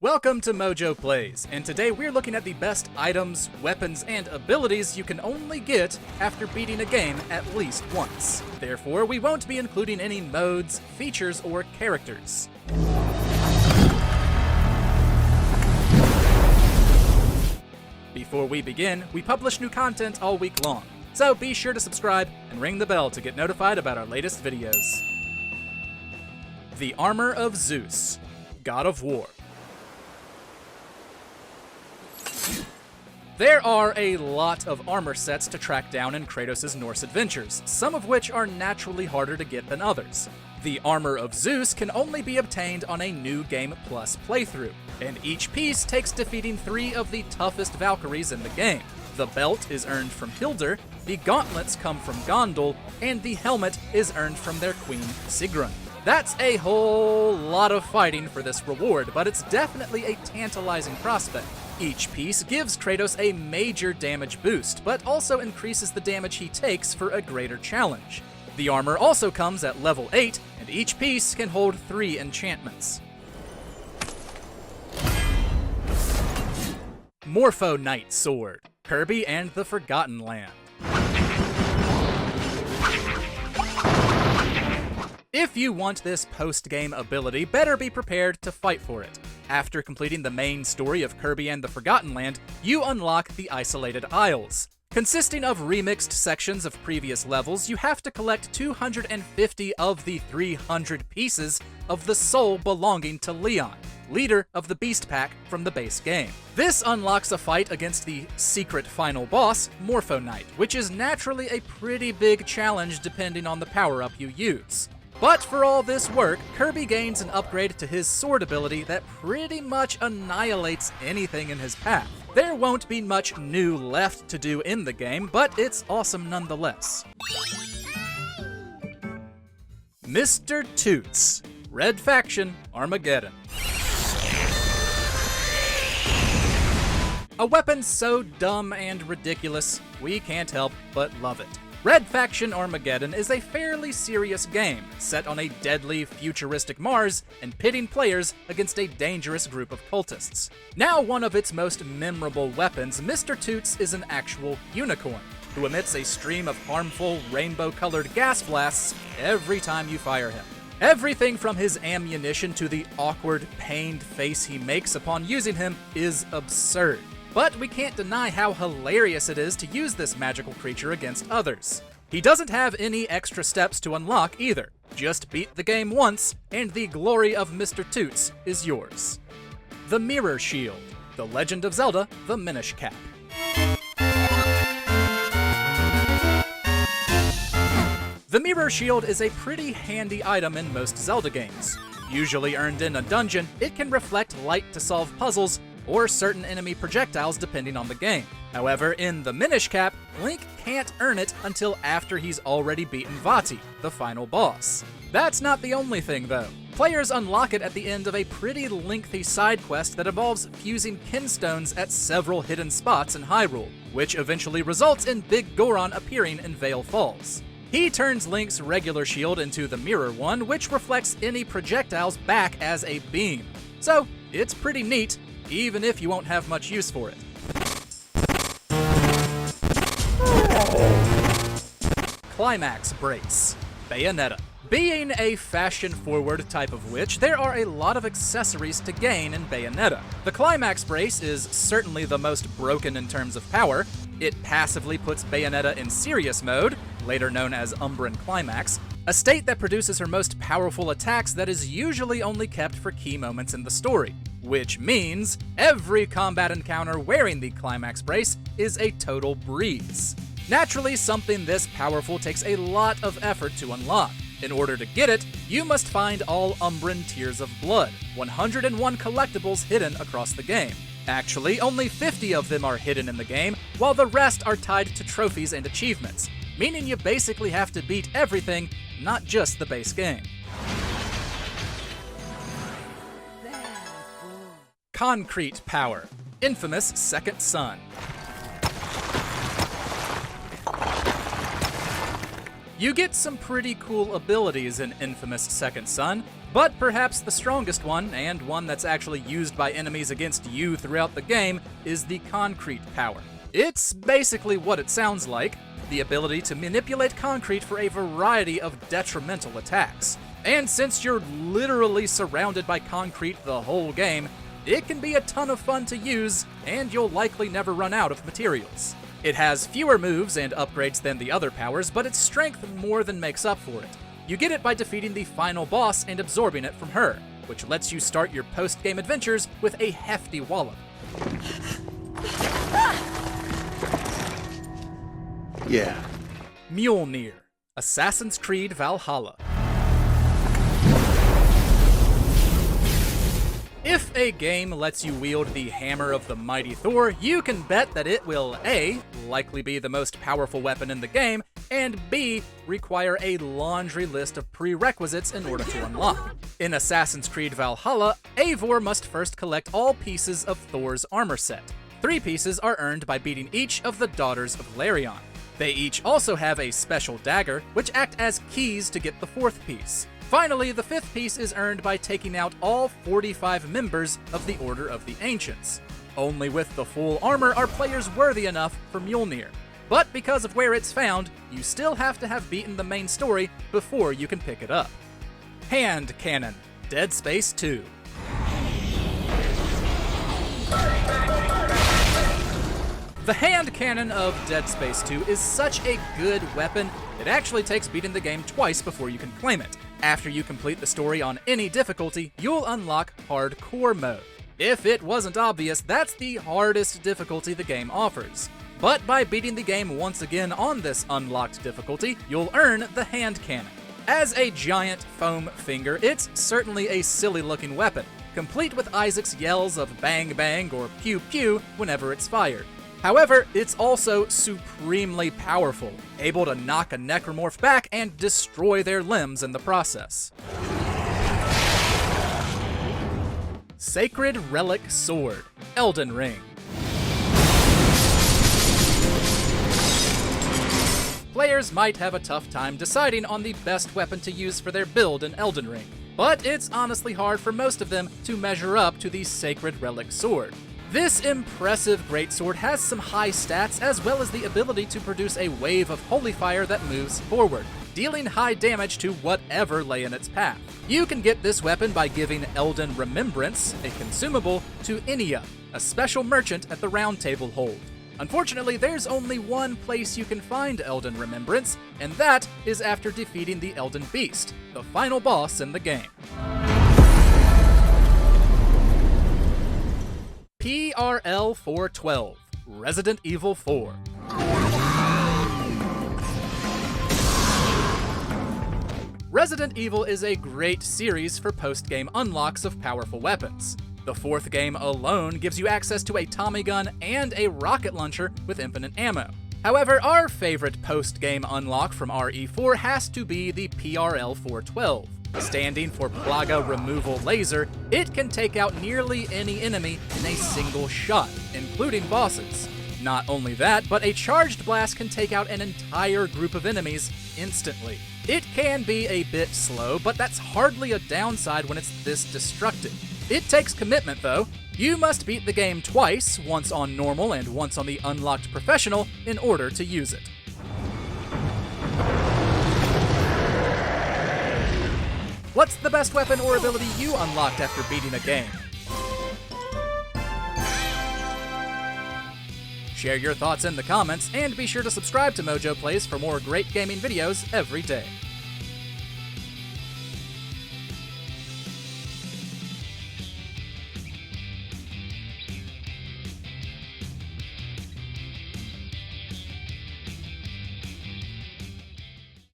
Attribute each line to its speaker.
Speaker 1: Welcome to MojoPlays, and today we're looking at the best items, weapons, and abilities you can only get after beating a game at least once. Therefore, we won't be including any modes, features, or characters. Before we begin, we publish new content all week long, so be sure to subscribe and ring the bell to get notified about our latest videos. The Armor of Zeus, God of War. There are a lot of armor sets to track down in Kratos' Norse adventures, some of which are naturally harder to get than others. The Armor of Zeus can only be obtained on a New Game Plus playthrough, and each piece takes defeating 3 of the toughest Valkyries in the game. The belt is earned from Hildur, the gauntlets come from Gondel, and the helmet is earned from their queen, Sigrun. That's a whole lot of fighting for this reward, but it's definitely a tantalizing prospect. Each piece gives Kratos a major damage boost, but also increases the damage he takes for a greater challenge. The armor also comes at level 8, and each piece can hold 3 enchantments. Morpho Knight Sword, Kirby and the Forgotten Land. If you want this post-game ability, better be prepared to fight for it. After completing the main story of Kirby and the Forgotten Land, you unlock the Isolated Isles. Consisting of remixed sections of previous levels, you have to collect 250 of the 300 pieces of the soul belonging to Leon, leader of the Beast Pack from the base game. This unlocks a fight against the secret final boss, Morpho Knight, which is naturally a pretty big challenge depending on the power-up you use. But for all this work, Kirby gains an upgrade to his sword ability that pretty much annihilates anything in his path. There won't be much new left to do in the game, but it's awesome nonetheless. Mr. Toots, Red Faction, Armageddon. A weapon so dumb and ridiculous, we can't help but love it. Red Faction Armageddon is a fairly serious game, set on a deadly, futuristic Mars and pitting players against a dangerous group of cultists. Now one of its most memorable weapons, Mr. Toots is an actual unicorn, who emits a stream of harmful, rainbow-colored gas blasts every time you fire him. Everything from his ammunition to the awkward, pained face he makes upon using him is absurd. But we can't deny how hilarious it is to use this magical creature against others. He doesn't have any extra steps to unlock either. Just beat the game once, and the glory of Mr. Toots is yours. The Mirror Shield, The Legend of Zelda, The Minish Cap. The Mirror Shield is a pretty handy item in most Zelda games. Usually earned in a dungeon, it can reflect light to solve puzzles, or certain enemy projectiles depending on the game. However, in the Minish Cap, Link can't earn it until after he's already beaten Vati, the final boss. That's not the only thing though. Players unlock it at the end of a pretty lengthy side quest that involves fusing kinstones at several hidden spots in Hyrule, which eventually results in Big Goron appearing in Vale Falls. He turns Link's regular shield into the mirror one, which reflects any projectiles back as a beam. So, it's pretty neat, even if you won't have much use for it. Climax Brace, Bayonetta. Being a fashion-forward type of witch, there are a lot of accessories to gain in Bayonetta. The Climax Brace is certainly the most broken in terms of power. It passively puts Bayonetta in serious mode, later known as Umbran Climax, a state that produces her most powerful attacks that is usually only kept for key moments in the story. Which means every combat encounter wearing the Climax Brace is a total breeze. Naturally, something this powerful takes a lot of effort to unlock. In order to get it, you must find all Umbran Tears of Blood, 101 collectibles hidden across the game. Actually, only 50 of them are hidden in the game, while the rest are tied to trophies and achievements, meaning you basically have to beat everything, not just the base game. Concrete Power, infamous Second Son. You get some pretty cool abilities in Infamous Second Son, but perhaps the strongest one, and one that's actually used by enemies against you throughout the game, is the Concrete power. It's basically what it sounds like, the ability to manipulate concrete for a variety of detrimental attacks. And since you're literally surrounded by concrete the whole game, it can be a ton of fun to use, and you'll likely never run out of materials. It has fewer moves and upgrades than the other powers, but its strength more than makes up for it. You get it by defeating the final boss and absorbing it from her, which lets you start your post-game adventures with a hefty wallop.
Speaker 2: Yeah.
Speaker 1: Mjolnir, Assassin's Creed Valhalla. If a game lets you wield the hammer of the mighty Thor, you can bet that it will A, likely be the most powerful weapon in the game, and B, require a laundry list of prerequisites in order to unlock. In Assassin's Creed Valhalla, Eivor must first collect all pieces of Thor's armor set. 3 pieces are earned by beating each of the daughters of Larion. They each also have a special dagger, which act as keys to get the 4th piece. Finally, the 5th piece is earned by taking out all 45 members of the Order of the Ancients. Only with the full armor are players worthy enough for Mjolnir. But because of where it's found, you still have to have beaten the main story before you can pick it up. Hand Cannon, Dead Space 2. The hand cannon of Dead Space 2 is such a good weapon, it actually takes beating the game twice before you can claim it. After you complete the story on any difficulty, you'll unlock Hardcore mode. If it wasn't obvious, that's the hardest difficulty the game offers. But by beating the game once again on this unlocked difficulty, you'll earn the hand cannon. As a giant foam finger, it's certainly a silly looking weapon, complete with Isaac's yells of bang bang or pew pew whenever it's fired. However, it's also supremely powerful, able to knock a necromorph back and destroy their limbs in the process. Sacred Relic Sword, Elden Ring. Players might have a tough time deciding on the best weapon to use for their build in Elden Ring, but it's honestly hard for most of them to measure up to the Sacred Relic Sword. This impressive greatsword has some high stats as well as the ability to produce a wave of holy fire that moves forward, dealing high damage to whatever lay in its path. You can get this weapon by giving Elden Remembrance, a consumable, to Inia, a special merchant at the Round Table Hold. Unfortunately, there's only one place you can find Elden Remembrance, and that is after defeating the Elden Beast, the final boss in the game. PRL 412, Resident Evil 4. Resident Evil is a great series for post-game unlocks of powerful weapons. The 4th game alone gives you access to a Tommy gun and a rocket launcher with infinite ammo. However, our favorite post-game unlock from RE4 has to be the PRL 412. Standing for Plaga Removal Laser, it can take out nearly any enemy in a single shot, including bosses. Not only that, but a charged blast can take out an entire group of enemies instantly. It can be a bit slow, but that's hardly a downside when it's this destructive. It takes commitment though. You must beat the game twice, once on normal and once on the unlocked professional, in order to use it. What's the best weapon or ability you unlocked after beating a game? Share your thoughts in the comments, and be sure to subscribe to MojoPlays for more great gaming videos every day.